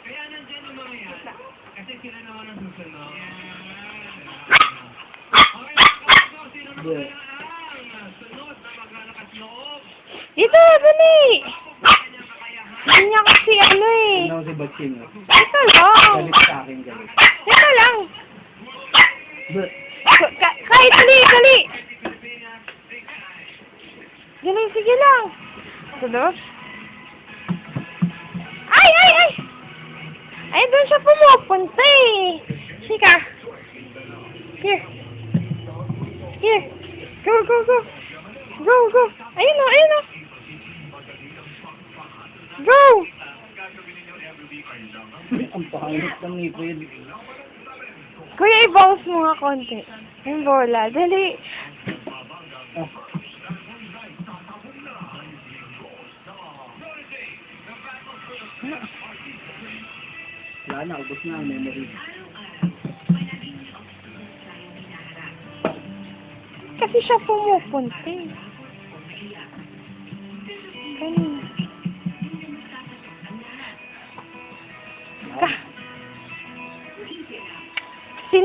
Kaya nandiyan yung mga yan. Kasi sila naman ang susunod. Okay, mga sino naman kaya ang sunod na maglalakas loob? Dito, dali! Hindi niya kasi ano eh. Ano si Batsin? Ito lang. Galit sa akin, galit. Ito lang. But, Kahit dali, dali. Dali, sige lang. Tulos. Ay, ay, ay! Ay, doon siya pumupunta eh. Sika. Here. Here. Go, go, go. Go, go. Ayun o, ayun o. Go! ang pangit ng ngipin. Kuya, i-bounce mo nga konti. Yung bola. Dali. Ah. Wala na, ubos na ang memory. Kasi siya pumupunta eh. Ganun. Ah.